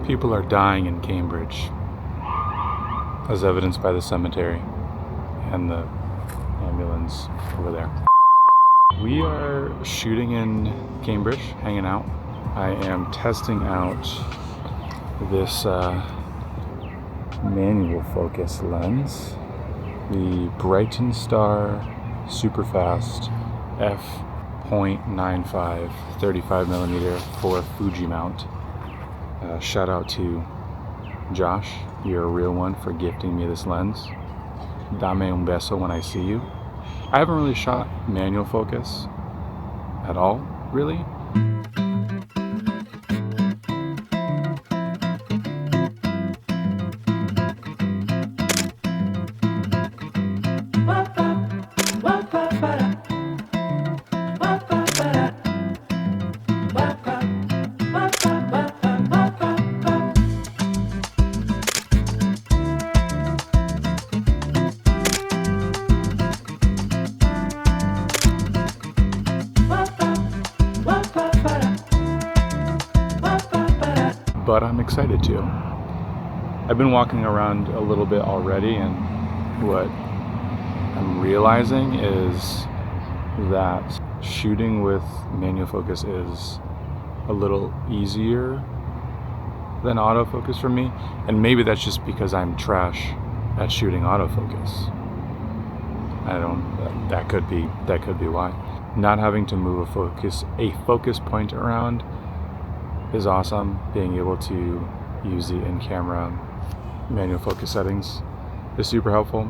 People are dying in Cambridge, as evidenced by the cemetery and the ambulance over there. We are shooting in Cambridge, hanging out. I am testing out this manual focus lens, the Brightin Star super fast f0.95 35mm for Fuji mount. Shout out to Josh, you're a real one, for gifting me this lens. Dame un beso when I see you. I haven't really shot manual focus at all, really. But I'm excited to. I've been walking around a little bit already, and what I'm realizing is that shooting with manual focus is a little easier than autofocus for me, and maybe that's just because I'm trash at shooting autofocus. That could be why. Not having to move a focus point around is awesome. Being able to use the in-camera manual focus settings is super helpful,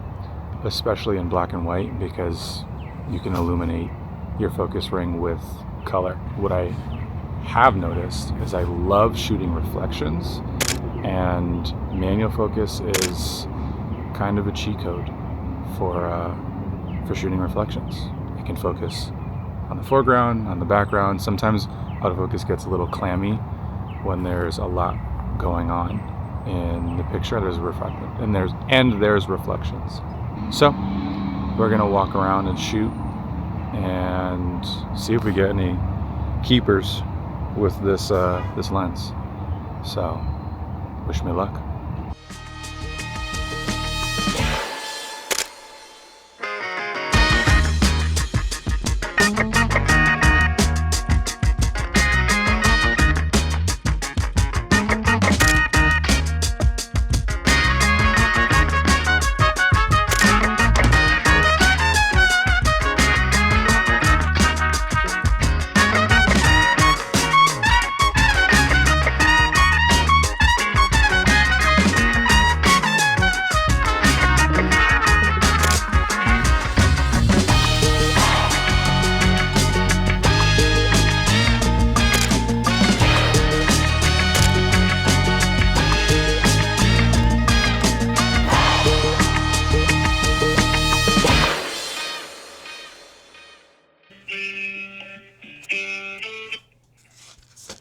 especially in black and white, because you can illuminate your focus ring with color. What I have noticed is I love shooting reflections, and manual focus is kind of a cheat code for shooting reflections. You can focus on the foreground, on the background. Sometimes autofocus gets a little clammy when there's a lot going on in the picture. There's reflections. So we're gonna walk around and shoot and see if we get any keepers with this lens. So wish me luck.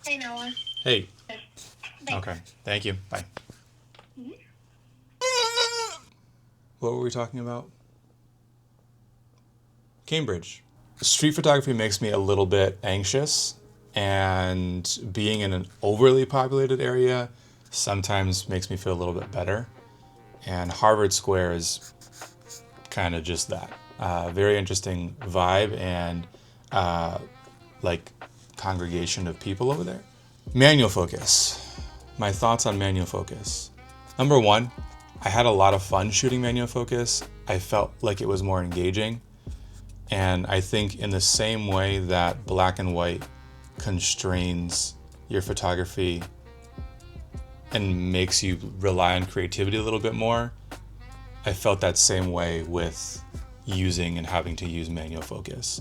Hey, Noah. Hey. Thanks. Okay. Thank you. Bye. What were we talking about? Cambridge. Street photography makes me a little bit anxious, and being in an overly populated area sometimes makes me feel a little bit better. And Harvard Square is kind of just that. Very interesting vibe and like congregation of people over there. Manual focus. My thoughts on manual focus. Number one, I had a lot of fun shooting manual focus. I felt like it was more engaging. And I think in the same way that black and white constrains your photography and makes you rely on creativity a little bit more, I felt that same way with using and having to use manual focus.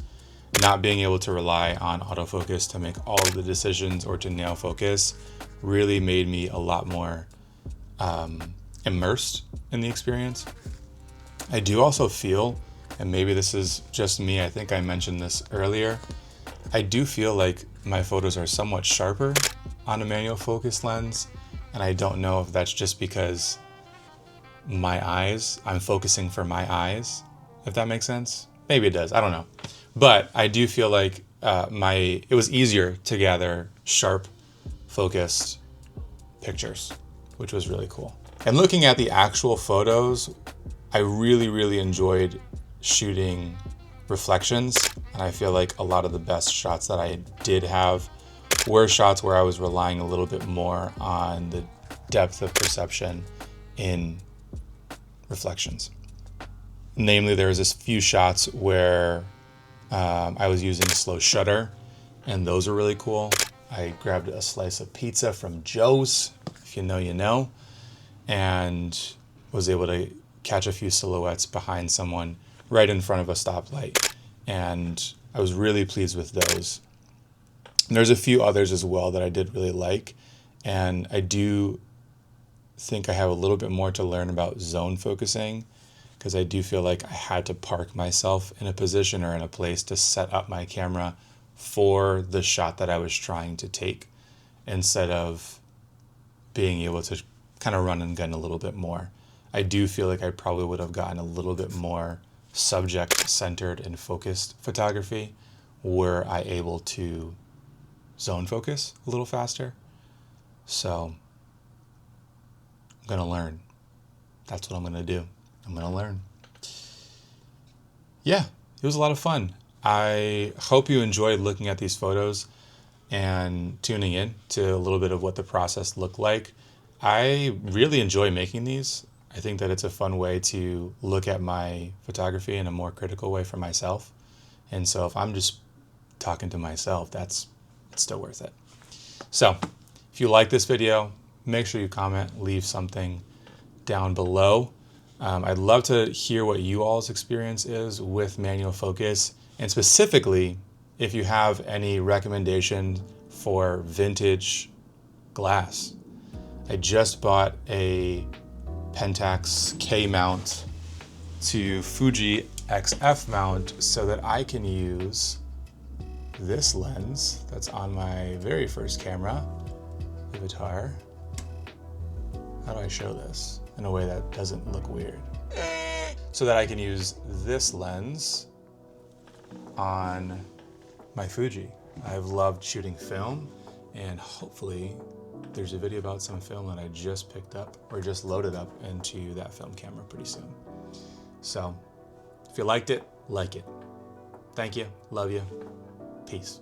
Not being able to rely on autofocus to make all of the decisions or to nail focus really made me a lot more immersed in the experience. I do also feel, and maybe this is just me, I think I mentioned this earlier, I do feel like my photos are somewhat sharper on a manual focus lens, and I don't know if that's just because I'm focusing for my eyes, if that makes sense. Maybe it does, I don't know. But I do feel like it was easier to gather sharp, focused pictures, which was really cool. And looking at the actual photos, I really enjoyed shooting reflections. And I feel like a lot of the best shots that I did have were shots where I was relying a little bit more on the depth of perception in reflections. Namely, there was this few shots where I was using slow shutter, and those were really cool. I grabbed a slice of pizza from Joe's, if you know, you know, and was able to catch a few silhouettes behind someone right in front of a stoplight. And I was really pleased with those. And there's a few others as well that I did really like. And I do think I have a little bit more to learn about zone focusing, because I do feel like I had to park myself in a position or in a place to set up my camera for the shot that I was trying to take, instead of being able to kind of run and gun a little bit more. I do feel like I probably would have gotten a little bit more subject-centered and focused photography were I able to zone focus a little faster. So I'm going to learn. That's what I'm going to do. I'm going to learn. Yeah, it was a lot of fun. I hope you enjoyed looking at these photos and tuning in to a little bit of what the process looked like. I really enjoy making these. I think that it's a fun way to look at my photography in a more critical way for myself. And so if I'm just talking to myself, it's still worth it. So if you like this video, make sure you comment, leave something down below. I'd love to hear what you all's experience is with manual focus, and specifically if you have any recommendation for vintage glass. I just bought a Pentax K mount to Fuji XF mount so that I can use this lens that's on my very first camera, Avatar. How do I show this in a way that doesn't look weird? So that I can use this lens on my Fuji. I've loved shooting film, and hopefully there's a video about some film that I just picked up or just loaded up into that film camera pretty soon. So if you liked it, like it. Thank you. Love you. Peace.